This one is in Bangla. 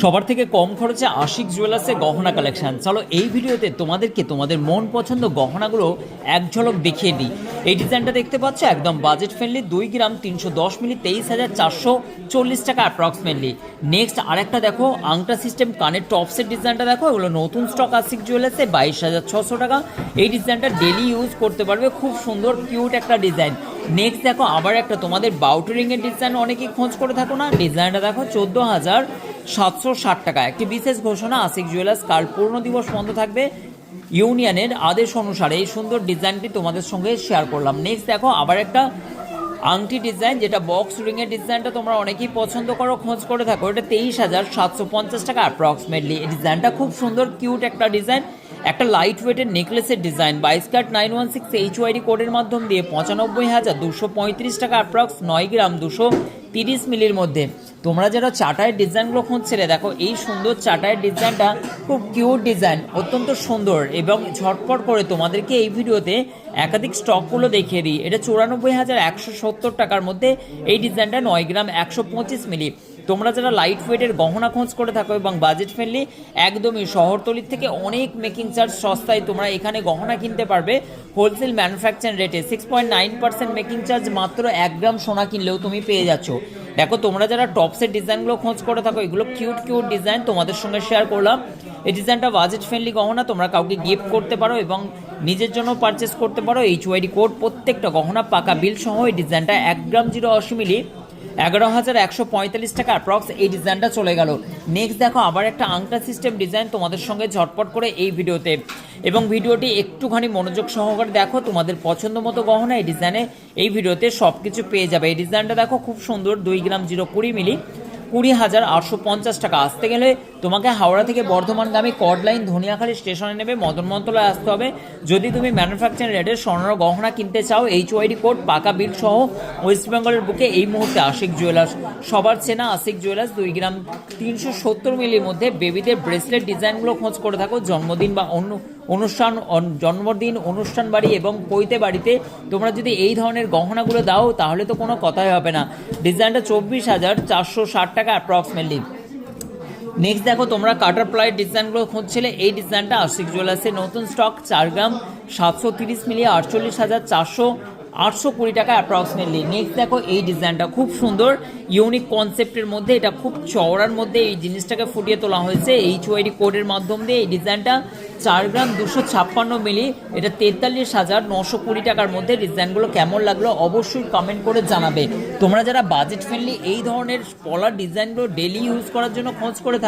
সবার থেকে কম খরচে আশিক জুয়েলার্সের গহনা কালেকশন। চলো এই ভিডিওতে তোমাদেরকে তোমাদের মন পছন্দ গহনাগুলো এক ঝলক দেখিয়ে দিই। এই ডিজাইনটা দেখতে পাচ্ছ একদম বাজেট ফ্রেন্ডলি, 2 গ্রাম 310 মিলি, 23,440 টাকা অ্যাপ্রক্সিমেটলি। নেক্সট আরেকটা দেখো, আংটা সিস্টেম কানের টপসের ডিজাইনটা দেখো, এগুলো নতুন স্টক আশিক জুয়েলার্সে 22,600 টাকা। এই ডিজাইনটা ডেলি ইউজ করতে পারবে, খুব সুন্দর কিউট একটা ডিজাইন। নেক্সট দেখো আবার একটা তোমাদের বাউটি রিংয়ের ডিজাইন অনেকেই খোঁজ করে থাকো না, ডিজাইনটা দেখো 14,760 টাকা। একটি বিশেষ ঘোষণা, আশিক জুয়েলার্স কাল পূর্ণ দিবস বন্ধ থাকবে ইউনিয়নের আদেশ অনুসারে এই সুন্দর ডিজাইনটি তোমাদের সঙ্গে শেয়ার করলাম। নেক্সট দেখো আবার একটা আংটি ডিজাইন, যেটা বক্স রিংয়ের ডিজাইনটা তোমরা অনেকেই পছন্দ করো, খোঁজ করে থাকো। এটা 23,750 টাকা অ্যাপ্রক্সিমেটলি। এই ডিজাইনটা খুব সুন্দর কিউট একটা ডিজাইন। একটা লাইট ওয়েটের নেকলেসের ডিজাইন, 22 ক্যারেট 916 এইচওয়াইডি কোডের মাধ্যম দিয়ে 95,235 টাকা অ্যাপ্রক্স, 9 গ্রাম 230 মিলির মধ্যে। তোমরা যারা চাটায়ের ডিজাইনগুলো খুঁজছিলে, দেখো এই সুন্দর চাটায়ের ডিজাইনটা খুব কিউট ডিজাইন, অত্যন্ত সুন্দর এবং ঝটপট করে তোমাদেরকে এই ভিডিওতে একাধিক স্টকগুলো দেখিয়ে দিই। এটা 94,170 টাকার মধ্যে এই ডিজাইনটা, 9 গ্রাম 125 মিলি। তোমরা যারা লাইট ওয়েটের গহনা খোঁজ করে থাকো এবং বাজেট ফ্রেন্ডলি, একদমই শহরতলির থেকে অনেক মেকিং চার্জ সস্তায় তোমরা এখানে গহনা কিনতে পারবে হোলসেল ম্যানুফ্যাকচার রেটে। 6.9% মেকিং চার্জ মাত্র 1 গ্রাম সোনা কিনলেও তুমি পেয়ে যাচ্ছ। দেখো তোমরা যারা টপসের ডিজাইনগুলো খোঁজ করে থাকো, এগুলো কিউট কিউট ডিজাইন তোমাদের সঙ্গে শেয়ার করলাম। এই ডিজাইনটা বাজেট ফ্রেন্ডলি গহনা, তোমরা কাউকে গিফট করতে পারো এবং নিজের জন্য পারচেস করতে পারো। এইচওয়াইডি কোড, প্রত্যেকটা গহনা পাকা বিল সহ। এই ডিজাইনটা 1 গ্রাম 080 মিলি, 11,145 টাকা অ্যাপ্রক্স। এই ডিজাইনটা চলে গেল। নেক্সট দেখো আবার একটা আংটা সিস্টেম ডিজাইন তোমাদের সঙ্গে ঝটপট করে এই ভিডিওতে, এবং ভিডিওটি একটুখানি মনোযোগ সহকারে দেখো, তোমাদের পছন্দ মতো গহনা এই ডিজাইনে এই ভিডিওতে সব কিছু পেয়ে যাবে। এই ডিজাইনটা দেখো খুব সুন্দর, 2 গ্রাম 020 মিলি, 20,850 টাকা। আসতে গেলে তোমাকে হাওড়া থেকে বর্ধমানগামী কর্ড লাইন ধনিয়াখালী স্টেশনে নেবে, মদন মন্তলায় আসতে হবে। যদি তুমি ম্যানুফ্যাকচারিং রেটের স্বর্ণ গহনা কিনতে চাও, এইচওয়াইডি কোড পাকা বিল সহ, ওয়েস্ট বেঙ্গলের বুকে এই মুহূর্তে আশিক জুয়েলার্স, সবার চেনা আশিক জুয়েলার্স। 2 গ্রাম 370 মিলির মধ্যে বেবিদের ব্রেসলেট ডিজাইনগুলো খোঁজ করে থাকো, জন্মদিন বা অন্য জন্মদিন, অনুষ্ঠান বাড়ি এবং পৈতে বাড়িতে তোমরা যদি এই ধরনের গহনাগুলো দাও তাহলে তো কোনো কথাই হবে না। ডিজাইনটা 24,460 টাকা অ্যাপ্রক্সিমেটলি। নেক্সট দেখো তোমরা কাটার প্লাইয়ের ডিজাইনগুলো খুঁজছিলে, এই ডিজাইনটা আশিক জুয়েলার্সের নতুন স্টক, 4 গ্রাম 730 মিলি, 48,820 টাকা অ্যাপ্রক্সিমেটলি। নেক্সট দেখো এই ডিজাইনটা খুব সুন্দর ইউনিক কনসেপ্টের মধ্যে, এটা খুব চওড়ার মধ্যে এই জিনিসটাকে ফুটিয়ে তোলা হয়েছে এইচওয়াইডি কোডের মাধ্যম দিয়ে। এই ডিজাইনটা 4 গ্রাম 256 মিলি, এটা 43,920 টাকার মধ্যে। ডিজাইনগুলো কেমন লাগলো অবশ্যই কমেন্ট করে জানাবে। তোমরা যারা বাজেট ফ্রেন্ডলি এই ধরনের পলার ডিজাইনগুলো ডেলি ইউজ করার জন্য খোঁজ করে থাকো,